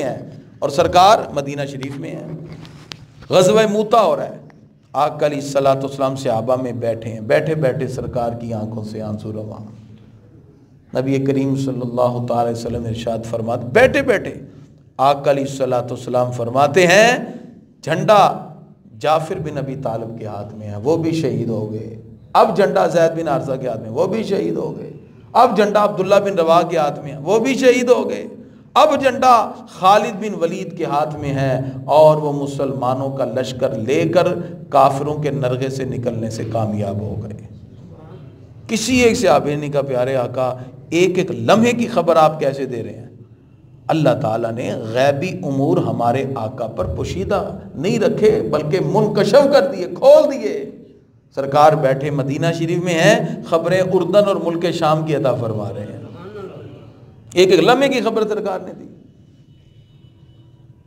ہیں اور سرکار مدینہ شریف میں ہے. غزوہ موتا ہو رہا ہے. آقا علیہ الصلوۃ والسلام صحابہ میں بیٹھے ہیں. بیٹھے بیٹھے سرکار کی آنکھوں سے آنسو رواں. نبی کریم صلی اللہ تعالی وسلم ارشاد فرماتے بیٹھے بیٹھے آقا علیہ الصلوۃ والسلام فرماتے ہیں جھنڈا جعفر بن ابی طالب کے ہاتھ میں ہے، وہ بھی شہید ہو گئے. اب جھنڈا زید بن حارثہ کے ہاتھ میں، وہ بھی شہید ہو گئے. اب جھنڈا عبداللہ بن رواح کے ہاتھ میں ہے، وہ بھی شہید ہو گئے. اب جھنڈا خالد بن ولید کے ہاتھ میں ہے اور وہ مسلمانوں کا لشکر لے کر کافروں کے نرغے سے نکلنے سے کامیاب ہو گئے. کسی ایک صحابی نے کہا پیارے آقا ایک ایک لمحے کی خبر آپ کیسے دے رہے ہیں؟ اللہ تعالیٰ نے غیبی امور ہمارے آقا پر پوشیدہ نہیں رکھے بلکہ منکشف کر دیے، کھول دیے. سرکار بیٹھے مدینہ شریف میں ہیں، خبریں اردن اور ملک شام کی عطا فرما رہے ہیں. ایک ایک لمحے کی خبر سرکار نے دی.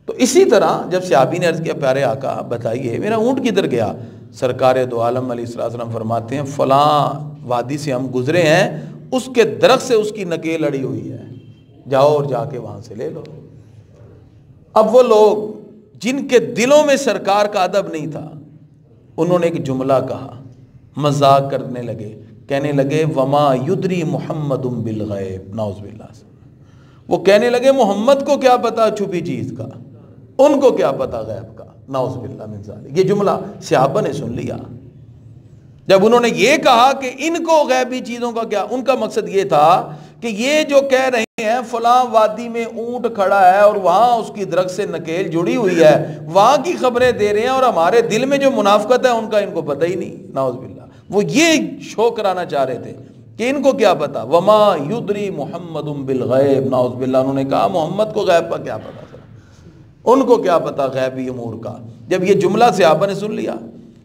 تو اسی طرح جب صحابی نے عرض کیا پیارے آقا بتائیے میرا اونٹ کدھر گیا؟ سرکار دو عالم علیہ السلام فرماتے ہیں فلاں وادی سے ہم گزرے ہیں، اس کے درخت سے اس کی نکیل اڑی ہوئی ہے، جاؤ اور جا کے وہاں سے لے لو. اب وہ لوگ جن کے دلوں میں سرکار کا ادب نہیں تھا انہوں نے ایک جملہ کہا، مذاق کرنے لگے، کہنے لگے وما یدری محمد بالغیب. نعوذ باللہ سے وہ کہنے لگے محمد کو کیا پتا چھپی چیز کا، ان کو کیا پتا غیب کا. نعوذ باللہ من ذالک. یہ جملہ صحابہ نے سن لیا. جب انہوں نے یہ کہا کہ ان کو غیبی چیزوں کا کیا، ان کا مقصد یہ تھا کہ یہ جو کہہ رہے ہیں فلاں وادی میں اونٹ کھڑا ہے اور وہاں اس کی درخت سے نکیل جڑی ہوئی ہے، وہاں کی خبریں دے رہے ہیں اور ہمارے دل میں جو منافقت ہے ان کا ان کو پتہ ہی نہیں. نعوذ باللہ. وہ یہ شو کرانا چاہ رہے تھے کہ ان کو کیا پتا، وما یدری محمد بالغیب. نعوذ باللہ. انہوں نے کہا محمد کو غیب کا کیا پتا، ان کو کیا پتا غیبی امور کا. جب یہ جملہ صحابہ نے سن لیا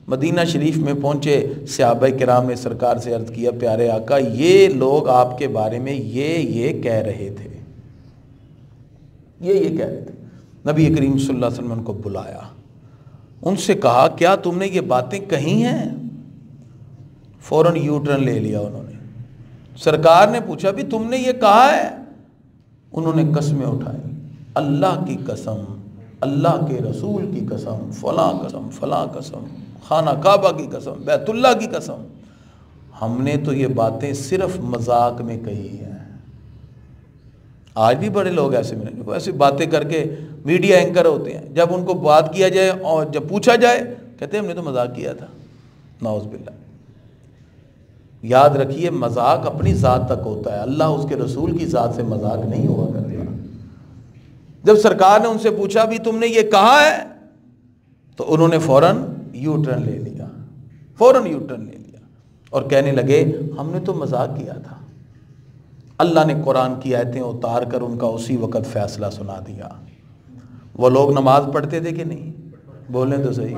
مدینہ شریف میں پہنچے، صحابہ کرام نے سرکار سے عرض کیا پیارے آقا یہ لوگ آپ کے بارے میں یہ کہہ رہے تھے، یہ کہہ رہے تھے. نبی کریم صلی اللہ علیہ وسلم نے ان کو بلایا، ان سے کہا کیا تم نے یہ باتیں کہی ہیں؟ فوراً یو ٹرن لے لیا انہوں نے. سرکار نے پوچھا بھی تم نے یہ کہا ہے؟ انہوں نے قسمیں اٹھائی، اللہ کی قسم، اللہ کے رسول کی قسم، فلاں قسم فلاں قسم، خانہ کعبہ کی قسم، بیت اللہ کی قسم، ہم نے تو یہ باتیں صرف مذاق میں کہی ہیں. آج بھی بڑے لوگ ایسے باتیں کر کے میڈیا اینکر ہوتے ہیں، جب ان کو بات کیا جائے اور جب پوچھا جائے کہتے ہیں ہم نے تو مذاق کیا تھا. نعوذ باللہ. یاد رکھیے مذاق اپنی ذات تک ہوتا ہے، اللہ اس کے رسول کی ذات سے مذاق نہیں ہوا کرتا. جب سرکار نے ان سے پوچھا بھی تم نے یہ کہا ہے تو انہوں نے فوراً یو ٹرن لے لیا، فوراً یو ٹرن لے لیا اور کہنے لگے ہم نے تو مذاق کیا تھا. اللہ نے قرآن کی آیتیں اتار کر ان کا اسی وقت فیصلہ سنا دیا. وہ لوگ نماز پڑھتے تھے کہ نہیں؟ بولیں تو صحیح.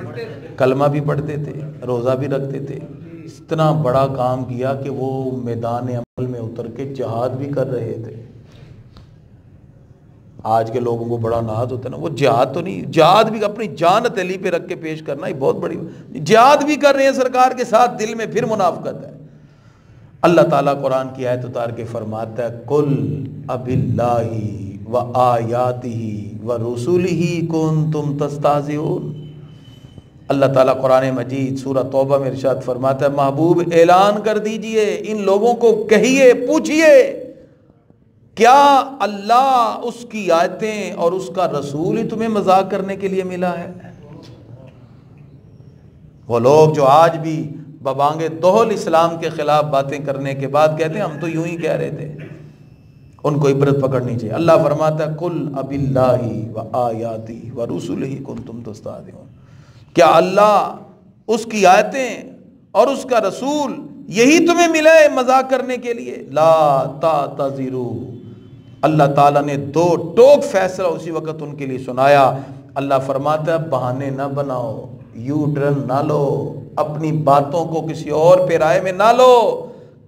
کلمہ بھی پڑھتے تھے، روزہ بھی رکھتے تھے. اتنا بڑا کام کیا کہ وہ میدان عمل میں اتر کے جہاد بھی کر رہے تھے. آج کے لوگوں کو بڑا ناز ہوتا ہے نا، وہ جہاد تو نہیں، جہاد بھی اپنی جان ہتھیلی پہ رکھ کے پیش کرنا، یہ بہت بڑی جہاد بھی کر رہے ہیں سرکار کے ساتھ، دل میں پھر منافقت ہے. اللہ تعالیٰ قرآن کی آیت اتار کے فرماتا ہے قل اب اللہ و آیاتہ و رسولہ کنتم تستہزئون. اللہ تعالیٰ قرآن مجید سورہ توبہ میں ارشاد فرماتا ہے محبوب اعلان کر دیجئے، ان لوگوں کو کہیے، پوچھئے کیا اللہ اس کی آیتیں اور اس کا رسول ہی تمہیں مذاق کرنے کے لیے ملا ہے؟ وہ لوگ جو آج بھی ببانگ دہل اسلام کے خلاف باتیں کرنے کے بعد کہتے ہیں ہم تو یوں ہی کہہ رہے تھے، ان کو عبرت پکڑنی چاہیے. اللہ فرماتا ہے قل اب اللہ و آیاتہ و رسولہ کنتم تستہزئون. کیا اللہ اس کی آیتیں اور اس کا رسول یہی تمہیں ملا ہے مذاق کرنے کے لیے؟ لا تعتذروا. اللہ تعالیٰ نے دو ٹوک فیصلہ اسی وقت ان کے لیے سنایا. اللہ فرماتا ہے بہانے نہ بناؤ، یو ٹرن نہ لو، اپنی باتوں کو کسی اور پہ رائے میں نہ لو.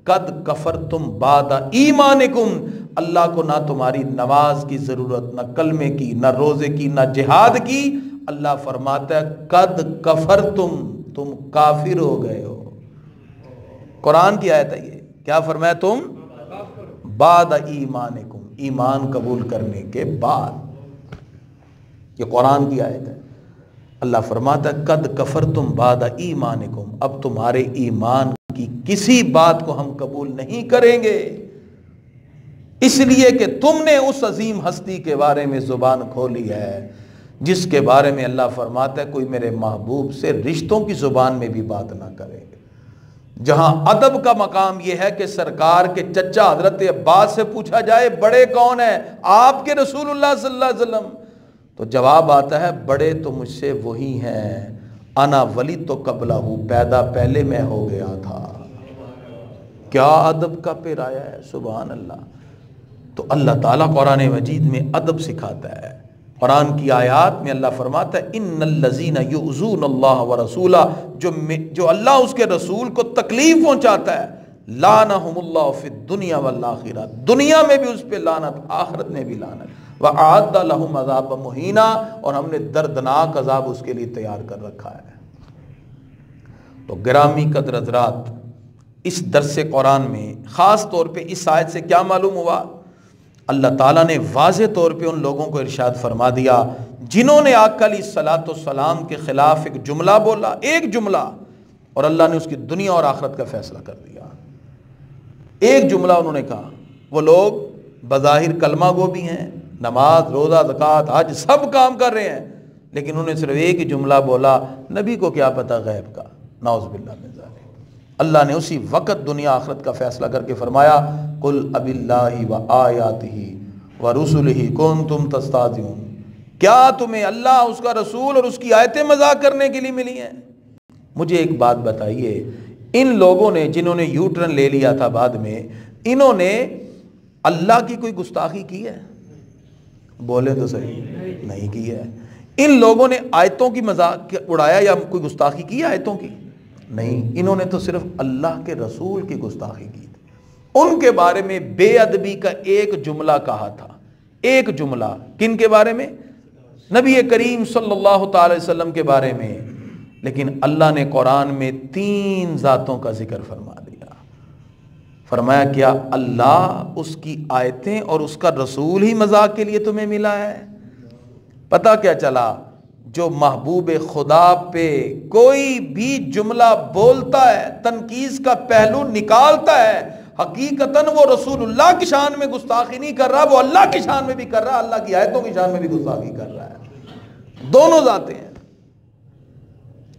قد کفرتم بعد ایمانکم. اللہ کو نہ تمہاری نماز کی ضرورت، نہ کلمے کی، نہ روزے کی، نہ جہاد کی. اللہ فرماتا ہے قد کفرتم، تم کافر ہو گئے ہو. قرآن کی آیت ہے یہ. کیا فرمایا؟ تم بعد ایمانکم، ایمان قبول کرنے کے بعد. یہ قرآن کی آیت ہے۔ اللہ فرماتا ہے قد کفرتم بعد ایمانکم، اب تمہارے ایمان کی کسی بات کو ہم قبول نہیں کریں گے، اس لیے کہ تم نے اس عظیم ہستی کے بارے میں زبان کھولی ہے جس کے بارے میں اللہ فرماتا ہے کوئی میرے محبوب سے رشتوں کی زبان میں بھی بات نہ کرے۔ جہاں ادب کا مقام یہ ہے کہ سرکار کے چچا حضرت عباس سے پوچھا جائے بڑے کون ہیں؟ آپ کے رسول اللہ صلی اللہ علیہ وسلم، تو جواب آتا ہے بڑے تو مجھ سے وہی ہیں، انا ولید تو قبلہ، پیدا پہلے میں ہو گیا تھا۔ کیا ادب کا پیرایا ہے، سبحان اللہ۔ تو اللہ تعالیٰ قرآن مجید میں ادب سکھاتا ہے۔ قرآن کی آیات میں اللہ فرماتا ہے ان الذین یؤذون اللہ ورسولہ، جو اللہ اس کے رسول کو تکلیف پہنچاتا ہے، لعنہم اللہ فی الدنیا والآخرہ، دنیا میں بھی اس پہ لعنت، آخرت میں بھی لعنت، وأعد لہم عذابا مہینا، اور ہم نے دردناک عذاب اس کے لیے تیار کر رکھا ہے۔ تو گرامی قدر حضرات، اس درس قرآن میں خاص طور پہ اس آیت سے کیا معلوم ہوا؟ اللہ تعالیٰ نے واضح طور پہ ان لوگوں کو ارشاد فرما دیا جنہوں نے آقا علیہ الصلوۃ والسلام کے خلاف ایک جملہ بولا، ایک جملہ، اور اللہ نے اس کی دنیا اور آخرت کا فیصلہ کر دیا۔ ایک جملہ انہوں نے کہا، وہ لوگ بظاہر کلمہ گو بھی ہیں، نماز روزہ زکوٰۃ حج سب کام کر رہے ہیں، لیکن انہوں نے صرف ایک ہی جملہ بولا، نبی کو کیا پتہ غیب کا، نعوذ باللہ من ذالک۔ اللہ نے اسی وقت دنیا آخرت کا فیصلہ کر کے فرمایا قل اب اللہ و آیاتہ و رسلہ کنتم تستہزئون، کیا تمہیں اللہ، اس کا رسول اور اس کی آیتیں مذاق کرنے کے لیے ملی ہیں؟ مجھے ایک بات بتائیے، ان لوگوں نے جنہوں نے یو ٹرن لے لیا تھا بعد میں، انہوں نے اللہ کی کوئی گستاخی کی ہے؟ بولے تو صحیح، نہیں کی ہے۔ ان لوگوں نے آیتوں کی مذاق اڑایا یا کوئی گستاخی کی ہے آیتوں کی؟ نہیں، انہوں نے تو صرف اللہ کے رسول کی گستاخی کی تھی۔ ان کے بارے میں بے ادبی کا ایک جملہ کہا تھا، ایک جملہ، کن کے بارے میں؟ نبی کریم صلی اللہ تعالی وسلم کے بارے میں، لیکن اللہ نے قرآن میں 3 ذاتوں کا ذکر فرما دیا۔ فرمایا کیا اللہ، اس کی آیتیں اور اس کا رسول ہی مذاق کے لیے تمہیں ملا ہے؟ پتہ کیا چلا؟ جو محبوب خدا پہ کوئی بھی جملہ بولتا ہے، تنقید کا پہلو نکالتا ہے، حقیقتاً وہ رسول اللہ کی شان میں گستاخی نہیں کر رہا، وہ اللہ کی شان میں بھی کر رہا ہے، اللہ کی آیتوں کی شان میں بھی گستاخی کر رہا ہے۔ دونوں ذاتیں ہیں۔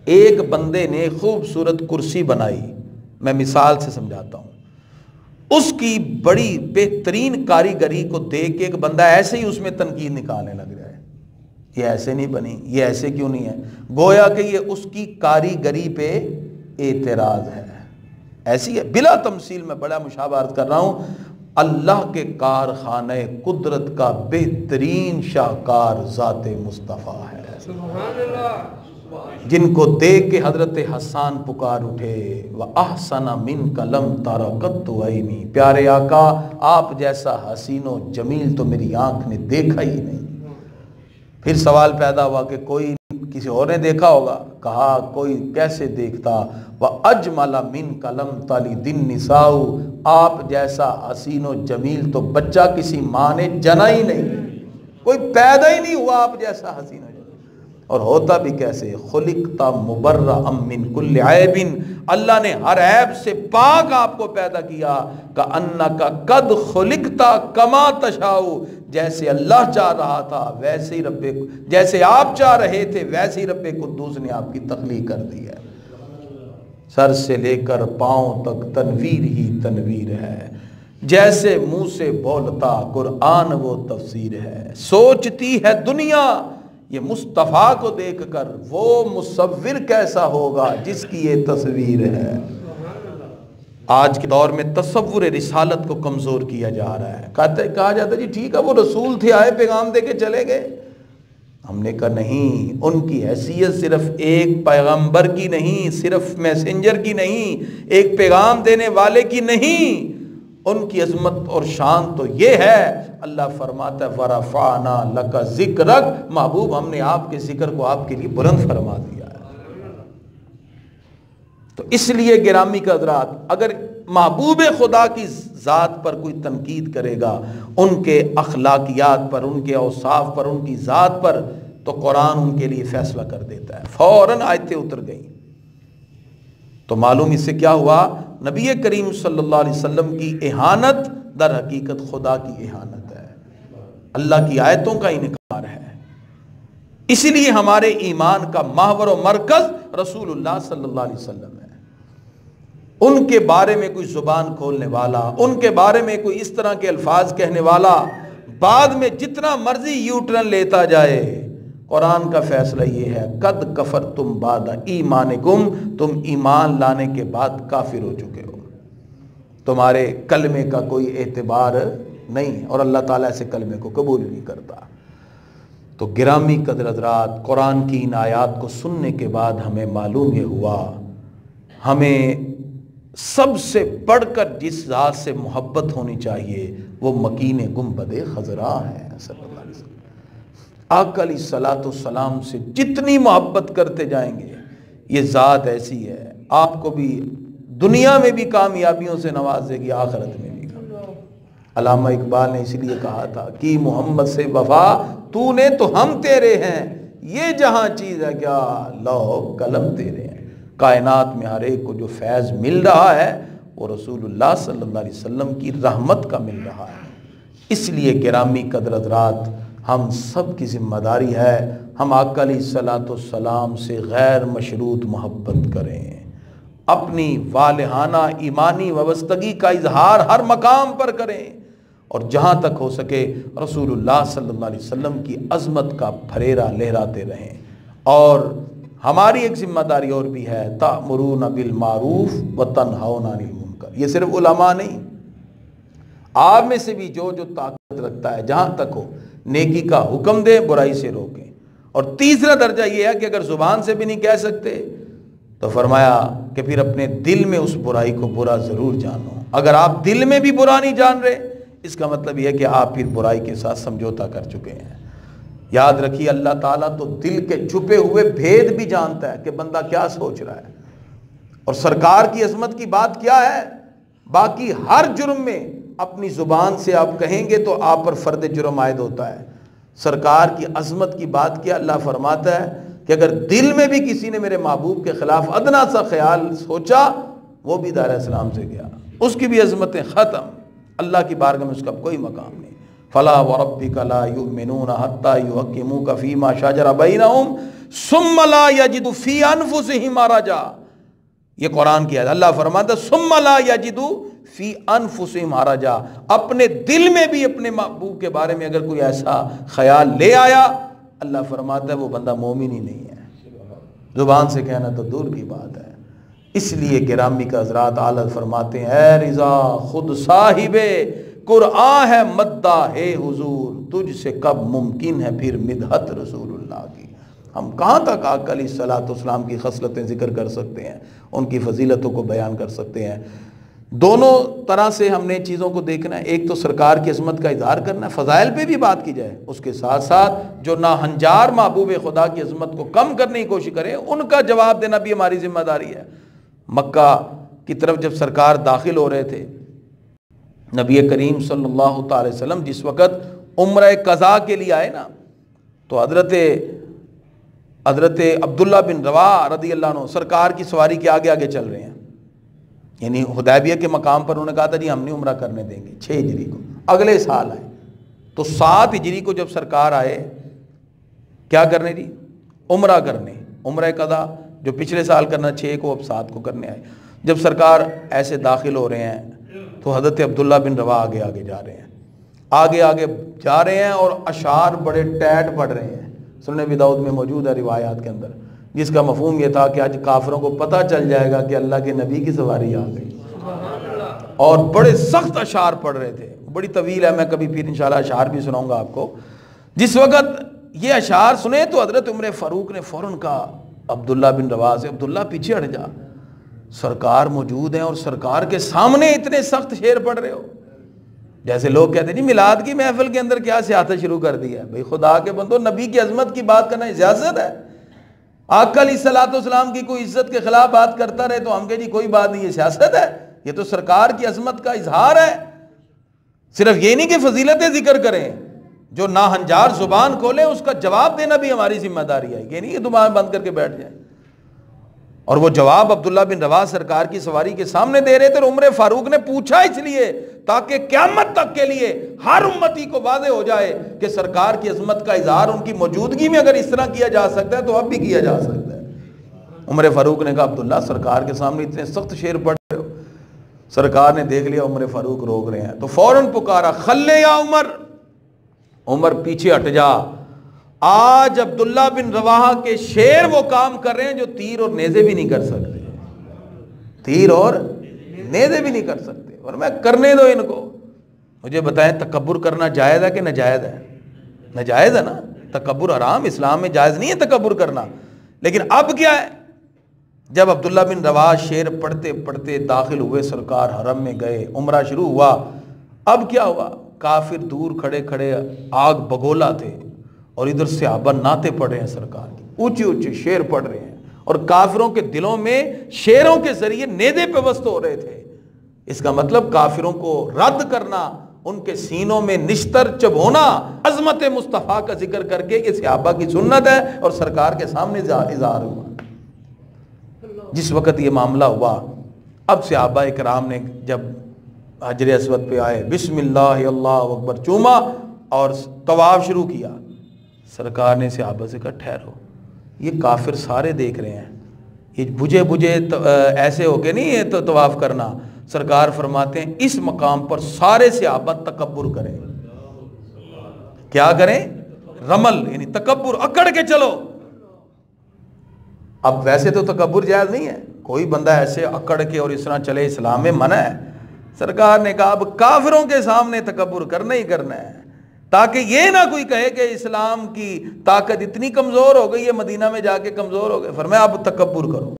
ایک بندے نے خوبصورت کرسی بنائی، میں مثال سے سمجھاتا ہوں، اس کی بڑی بہترین کاریگری کو دیکھ کے ایک بندہ ایسے ہی اس میں تنقید نکالنے لگ رہا ہے، یہ ایسے نہیں بنی، یہ ایسے کیوں نہیں ہے، گویا کہ یہ اس کی کاریگری پہ اعتراض ہے۔ ایسی ہے، بلا تمثیل میں بڑا مشابہ عرض کر رہا ہوں، اللہ کے کارخانہ قدرت کا بہترین شاہکار ذات مصطفیٰ ہے، سبحان اللہ، جن کو دیکھ کے حضرت حسان پکار اٹھے وَأَحْسَنَ مِنْكَ لَمْ تَرَ قَطُّ عَيْنِي، پیارے آقا آپ جیسا حسین و جمیل تو میری آنکھ نے دیکھا ہی نہیں۔ پھر سوال پیدا ہوا کہ کوئی کسی اور نے دیکھا ہوگا؟ کہا کوئی کیسے دیکھتا، وَأَجْمَلَ مِنْكَ لَمْ تَلِدِ النِّسَاءُ، آپ جیسا حسین و جمیل تو بچہ کسی ماں نے جنا ہی نہیں، کوئی پیدا ہی نہیں ہوا آپ جیسا حسین و جمیل، اور ہوتا بھی کیسے، خلقتا مبرأ من کل عیب، اللہ نے ہر عیب سے پاک آپ کو پیدا کیا، کأنک قد خلقتا کما تشاء، جیسے اللہ چاہ رہا تھا ویسے ہی جیسے آپ چاہ رہے تھے ویسے ہی رب قدوس نے آپ کی تخلیق کر دی ہے۔ سر سے لے کر پاؤں تک تنویر ہی تنویر ہے، جیسے منہ سے بولتا قرآن وہ تفسیر ہے، سوچتی ہے دنیا یہ مصطفیٰ کو دیکھ کر وہ مصور کیسا ہوگا جس کی یہ تصویر ہے۔ آج کے دور میں تصور رسالت کو کمزور کیا جا رہا ہے، کہا جاتا ہے جی ٹھیک ہے وہ رسول تھے، آئے پیغام دے کے چلے گئے۔ ہم نے کہا نہیں، ان کی حیثیت صرف ایک پیغمبر کی نہیں، صرف میسنجر کی نہیں، ایک پیغام دینے والے کی نہیں، ان کی عظمت اور شان تو یہ ہے، اللہ فرماتا ہے وَرَفَعْنَا لَكَ ذِكْرَكَ، محبوب ہم نے آپ کے ذکر کو آپ کے لیے بلند فرما دیا ہے۔ تو اس لیے گرامی کے حضرات، اگر محبوب خدا کی ذات پر کوئی تنقید کرے گا، ان کے اخلاقیات پر، ان کے اوصاف پر، ان کی ذات پر، تو قرآن ان کے لیے فیصلہ کر دیتا ہے، فوراً آیتیں اتر گئیں۔ تو معلوم اس سے کیا ہوا؟ نبی کریم صلی اللہ علیہ وسلم کی اہانت در حقیقت خدا کی اہانت ہے، اللہ کی آیتوں کا انکار ہے۔ اسی لیے ہمارے ایمان کا محور و مرکز رسول اللہ صلی اللہ علیہ وسلم ہے۔ ان کے بارے میں کوئی زبان کھولنے والا، ان کے بارے میں کوئی اس طرح کے الفاظ کہنے والا بعد میں جتنا مرضی یو ٹرن لیتا جائے، قرآن کا فیصلہ یہ ہے، قد کفرتم بعد ایمانکم، تم ایمان لانے کے بعد کافر ہو چکے ہو، تمہارے کلمے کا کوئی اعتبار نہیں، اور اللہ تعالیٰ ایسے کلمے کو قبول نہیں کرتا۔ تو گرامی قدر حضرات، قرآن کی ان آیات کو سننے کے بعد ہمیں معلوم یہ ہوا، ہمیں سب سے بڑھ کر جس ذات سے محبت ہونی چاہیے وہ مکین گنبد خضرا ہے صلی اللہ علیہ وسلم۔ آقا علیہ الصلوۃ والسلام سے جتنی محبت کرتے جائیں گے، یہ ذات ایسی ہے آپ کو بھی دنیا میں بھی کامیابیوں سے نوازے گی، آخرت میں بھی۔ علامہ اقبال نے اسی لیے کہا تھا کہ محمد سے وفا تو نے تو ہم تیرے ہیں، یہ جہاں چیز ہے کیا لوح قلم تیرے ہیں۔ کائنات میں ہر ایک کو جو فیض مل رہا ہے وہ رسول اللہ صلی اللہ علیہ وسلم کی رحمت کا مل رہا ہے۔ اس لیے گرامی قدر حضرات، ہم سب کی ذمہ داری ہے ہم آقا علیہ الصلوۃ والسلام سے غیر مشروط محبت کریں، اپنی والہانہ ایمانی وابستگی کا اظہار ہر مقام پر کریں، اور جہاں تک ہو سکے رسول اللہ صلی اللہ علیہ وسلم کی عظمت کا پھریرا لہراتے رہیں۔ اور ہماری ایک ذمہ داری اور بھی ہے، تأمرون بالمعروف وتنہون عن المنکر۔ یہ صرف علماء نہیں، آپ میں سے بھی جو طاقت رکھتا ہے جہاں تک ہو نیکی کا حکم دے، برائی سے روکیں۔ اور تیسرا درجہ یہ ہے کہ اگر زبان سے بھی نہیں کہہ سکتے تو فرمایا کہ پھر اپنے دل میں اس برائی کو برا ضرور جانو۔ اگر آپ دل میں بھی برا نہیں جان رہے، اس کا مطلب یہ ہے کہ آپ پھر برائی کے ساتھ سمجھوتا کر چکے ہیں۔ یاد رکھیے اللہ تعالیٰ تو دل کے چھپے ہوئے بھید بھی جانتا ہے کہ بندہ کیا سوچ رہا ہے، اور سرکار کی عظمت کی بات کیا ہے، باقی ہر جرم میں اپنی زبان سے آپ کہیں گے تو آپ پر فرد جرم عائد ہوتا ہے، سرکار کی عظمت کی بات کیا، اللہ فرماتا ہے کہ اگر دل میں بھی کسی نے میرے محبوب کے خلاف ادنا سا خیال سوچا، وہ بھی دار اسلام سے گیا، اس کی بھی عظمتیں ختم، اللہ کی بارگاہ میں اس کا کوئی مقام نہیں۔ فلا وربک لا یؤمنون حتی یحکموک فیما شجر بینہم ثم لا یجدوا فی انفسہم حرجا۔ یہ قرآن کی آیت، اللہ فرماتا ہے ثم لا یجدوا فی انفسہم حرجا، اپنے دل میں بھی اپنے محبوب کے بارے میں اگر کوئی ایسا خیال لے آیا، اللہ فرماتا ہے وہ بندہ مومن ہی نہیں ہے، زبان سے کہنا تو دور کی بات ہے۔ اس لیے گرامی کا حضرات اعلیٰ فرماتے ہیں، اے رضا خود صاحب قرآن ہے مداح حضور، تجھ سے کب ممکن ہے پھر مدحت رسول اللہ کی۔ ہم کہاں تک آقا علیہ الصلوۃ والسلام کی خصلتیں ذکر کر سکتے ہیں، ان کی فضیلتوں کو بیان کر سکتے ہیں۔ دونوں طرح سے ہم نے چیزوں کو دیکھنا ہے، ایک تو سرکار کی عظمت کا اظہار کرنا ہے، فضائل پہ بھی بات کی جائے، اس کے ساتھ ساتھ جو ناہنجار محبوب خدا کی عظمت کو کم کرنے کی کوشش کریں ان کا جواب دینا بھی ہماری ذمہ داری ہے۔ مکہ کی طرف جب سرکار داخل ہو رہے تھے، نبی کریم صلی اللہ تعالی وسلم جس وقت عمرہ قضاء کے لیے آئے نا، تو حضرت عبداللہ بن رواحہ رضی اللہ عنہ سرکار کی سواری کے آگے آگے چل رہے ہیں، یعنی حدیبیہ کے مقام پر انہوں نے کہا تھا جی ہم نہیں عمرہ کرنے دیں گے 6 ہجری کو، اگلے سال آئے تو 7 ہجری کو جب سرکار آئے کیا کرنے جی؟ عمرہ کرنے، عمرہ قضاء جو پچھلے سال کرنا 6 کو اب 7 کو کرنے آئے۔ جب سرکار ایسے داخل ہو رہے ہیں تو حضرت عبداللہ بن رواحہ آگے آگے جا رہے ہیں، آگے آگے جا رہے ہیں اور اشعار بڑے ٹیٹ پڑھ رہے ہیں، سنن ابی داؤد میں موجود ہے روایات کے اندر، جس کا مفہوم یہ تھا کہ آج کافروں کو پتہ چل جائے گا کہ اللہ کے نبی کی سواری آ گئی، اور بڑے سخت اشعار پڑھ رہے تھے، بڑی طویل ہے، میں کبھی پھر انشاءاللہ اشعار بھی سناؤں گا آپ کو۔ جس وقت یہ اشعار سنے تو حضرت عمر فاروق نے فوراً کہا عبداللہ بن رواحہ سے، عبداللہ پیچھے ہٹ جا، سرکار موجود ہیں اور سرکار کے سامنے اتنے سخت شعر پڑھ رہے ہو۔ جیسے لوگ کہتے ہیں جی میلاد کی محفل کے اندر کیا سیاست شروع کر دی ہے، بھئی خدا کے بندو نبی کی عظمت کی بات کرنا سیاست ہے؟ آقا علیہ الصلوۃ والسلام کی کوئی عزت کے خلاف بات کرتا رہے تو ہم کہیں جی کوئی بات نہیں، یہ سیاست ہے؟ یہ تو سرکار کی عظمت کا اظہار ہے۔ صرف یہ نہیں کہ فضیلتیں ذکر کریں، جو ناہنجار زبان کھولے اس کا جواب دینا بھی ہماری ذمہ داری ہے، یہ نہیں کہ زبان بند کر کے بیٹھ جائیں۔ اور وہ جواب عبداللہ بن رواحہ سرکار کی سواری کے سامنے دے رہے تھے، اور عمر فاروق نے پوچھا اس لیے تاکہ قیامت تک کے لیے ہر امتی کو واضح ہو جائے کہ سرکار کی عظمت کا اظہار ان کی موجودگی میں اگر اس طرح کیا جا سکتا ہے تو اب بھی کیا جا سکتا ہے۔ عمر فاروق نے کہا عبداللہ سرکار کے سامنے اتنے سخت شعر پڑھ رہے ہو۔ سرکار نے دیکھ لیا عمر فاروق روک رہے ہیں تو فوراً پکارا خلے یا عمر، عمر پیچھے ہٹ جا، آج عبداللہ بن رواحہ کے شعر وہ کام کر رہے ہیں جو تیر اور نیزے بھی نہیں کر سکتے، تیر اور نیزے بھی نہیں کر سکتے، اور میں کرنے دو ان کو۔ مجھے بتائیں تکبر کرنا جائز ہے کہ ناجائز ہے؟ ناجائز ہے نا، تکبر حرام، اسلام میں جائز نہیں ہے تکبر کرنا۔ لیکن اب کیا ہے، جب عبداللہ بن رواحہ شعر پڑھتے پڑھتے داخل ہوئے سرکار حرم میں گئے، عمرہ شروع ہوا، اب کیا ہوا، کافر دور کھڑے کھڑے آگ بگولا تھے اور ادھر صحابہ نعتیں پڑھ رہے ہیں، سرکار کی اونچے اونچے شعر پڑھ رہے ہیں، اور کافروں کے دلوں میں شعروں کے ذریعے نیزے پیوست ہو رہے تھے۔ اس کا مطلب کافروں کو رد کرنا، ان کے سینوں میں نشتر چبھونا، عظمت مصطفیٰ کا ذکر کر کے یہ صحابہ کی سنت ہے، اور سرکار کے سامنے اظہار ہوا۔ جس وقت یہ معاملہ ہوا، اب صحابہ کرام نے جب حجر اسود پہ آئے، بسم اللہ اللہ اکبر چوما اور طواف شروع کیا، سرکار نے صحابہ سے کہا ٹھہرو، یہ کافر سارے دیکھ رہے ہیں، یہ بجھے بجھے ایسے ہو کے نہیں ہے تو طواف کرنا۔ سرکار فرماتے ہیں اس مقام پر سارے صحابہ تکبر کریں۔ کیا کریں؟ رمل، یعنی تکبر، اکڑ کے چلو۔ اب ویسے تو تکبر جائز نہیں ہے، کوئی بندہ ایسے اکڑ کے اور اس طرح چلے، اسلام میں منع ہے۔ سرکار نے کہا اب کافروں کے سامنے تکبر کرنا ہی کرنا ہے، تاکہ یہ نہ کوئی کہے کہ اسلام کی طاقت اتنی کمزور ہو گئی ہے، مدینہ میں جا کے کمزور ہو گئے۔ فرمایا اب تکبر کرو،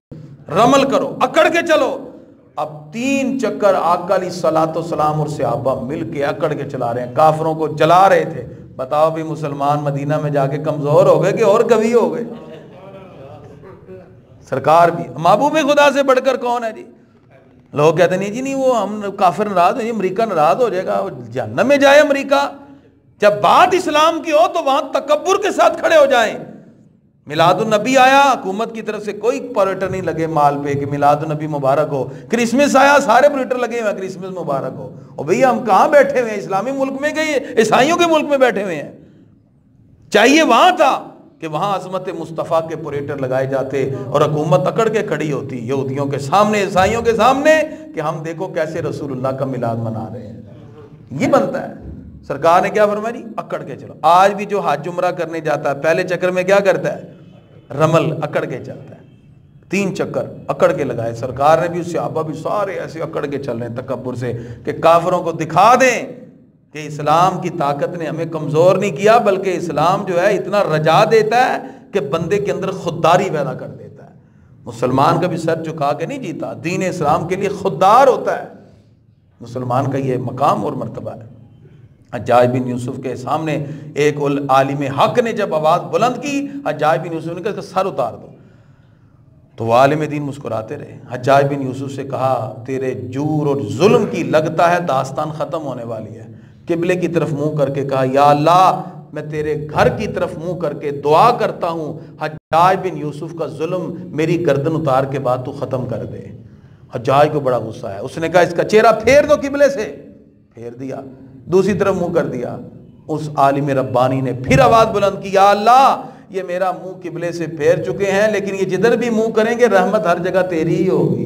رمل کرو، اکڑ کے چلو۔ اب 3 چکر آقا علیہ الصلوۃ والسلام اور صحابہ مل کے اکڑ کے چلا رہے ہیں، کافروں کو جلا رہے تھے۔ بتاؤ بھی مسلمان مدینہ میں جا کے کمزور ہو گئے کہ اور قوی ہو گئے؟ سرکار بھی، محبوب خدا سے بڑھ کر کون ہے جی؟ لوگ کہتے نہیں جی نہیں وہ ہم کافر ناراض ہو جائے، امریکہ ناراض ہو جائے گا، وہ جہنم میں جائے امریکہ۔ جب بات اسلام کی ہو تو وہاں تکبر کے ساتھ کھڑے ہو جائیں۔ میلاد النبی آیا، حکومت کی طرف سے کوئی پرویٹر نہیں لگے مال پہ کہ میلاد النبی مبارک ہو۔ کرسمس آیا، سارے پرویٹر لگے ہوئے کرسمس مبارک ہو۔ اور بھئی ہم کہاں بیٹھے ہوئے ہیں؟ اسلامی ملک میں گئے، عیسائیوں کے ملک میں بیٹھے ہوئے ہیں۔ چاہیے وہاں تھا کہ وہاں عظمت مصطفیٰ کے پرویٹر لگائے جاتے اور حکومت اکڑ کے کھڑی ہوتی یہودیوں کے سامنے، عیسائیوں کے سامنے، کہ ہم دیکھو کیسے رسول اللہ کا میلاد منا رہے ہیں۔ یہ بنتا ہے۔ سرکار نے کیا فرمایا جی؟ اکڑ کے چلو۔ آج بھی جو حج عمرہ کرنے جاتا ہے پہلے چکر میں کیا کرتا ہے؟ رمل، اکڑ کے چلتا ہے۔ 3 چکر اکڑ کے لگائے سرکار نے بھی، صحابہ بھی سارے ایسے اکڑ کے چل رہے ہیں تکبر سے، کہ کافروں کو دکھا دیں کہ اسلام کی طاقت نے ہمیں کمزور نہیں کیا، بلکہ اسلام جو ہے اتنا رجا دیتا ہے کہ بندے کے اندر خودداری پیدا کر دیتا ہے۔ مسلمان کا بھی سر جھکا کے نہیں جیتا، دین اسلام کے لیے خوددار ہوتا ہے۔ مسلمان کا یہ مقام اور مرتبہ ہے۔ حجاج بن یوسف کے سامنے ایک عالم حق نے جب آواز بلند کی، حجاج بن یوسف نے کہا سر اتار دو، تو وہ عالم دین مسکراتے رہے۔ حجاج بن یوسف سے کہا تیرے جور اور ظلم کی لگتا ہے داستان ختم ہونے والی ہے۔ قبلے کی طرف منہ کر کے کہا یا اللہ میں تیرے گھر کی طرف منہ کر کے دعا کرتا ہوں حجاج بن یوسف کا ظلم میری گردن اتار کے بعد تو ختم کر دے۔ حجاج کو بڑا غصہ ہے، اس نے کہا اس کا چہرہ پھیر دو قبلے سے، پھیر دیا، دوسری طرف منہ کر دیا۔ اس عالم ربانی نے پھر آواز بلند کی یا اللہ یہ میرا منہ قبلے سے پھیر چکے ہیں، لیکن یہ جدھر بھی منہ کریں گے رحمت ہر جگہ تیری ہی ہوگی۔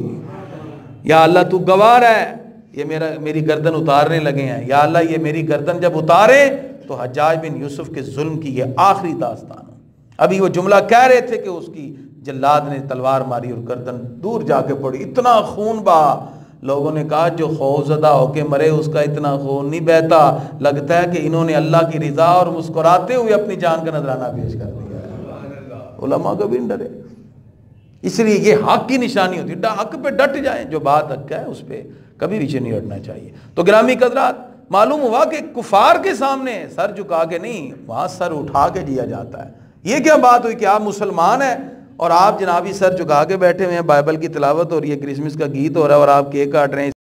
یا اللہ تو گواہ ہے، یہ میری گردن اتارنے لگے ہیں، یا اللہ یہ میری گردن جب اتارے تو حجاج بن یوسف کے ظلم کی یہ آخری داستان ہے۔ ابھی وہ جملہ کہہ رہے تھے کہ اس کی جلاد نے تلوار ماری اور گردن دور جا کے پڑی، اتنا خون بہا۔ لوگوں نے کہا جو خوف زدہ ہو کے مرے اس کا اتنا خون نہیں بہتا، لگتا ہے کہ انہوں نے اللہ کی رضا اور مسکراتے ہوئے اپنی جان کا نذرانہ پیش کر دیا ہے۔ علماء کبھی نہیں ڈرے، اس لیے یہ حق کی نشانی ہوتی ہے، حق پہ ڈٹ جائیں، جو بات حق ہے اس پہ کبھی پیچھے نہیں ہٹنا چاہیے۔ تو گرامی قدرات، معلوم ہوا کہ کفار کے سامنے سر جھکا کے نہیں، وہاں سر اٹھا کے جیا جاتا ہے۔ یہ کیا بات ہوئی کہ آپ مسلمان ہیں اور آپ جنابی سر جھکا کے بیٹھے ہوئے ہیں، بائبل کی تلاوت ہو رہی ہے، کرسمس کا گیت ہو رہا ہے اور آپ کیک کاٹ رہے ہیں۔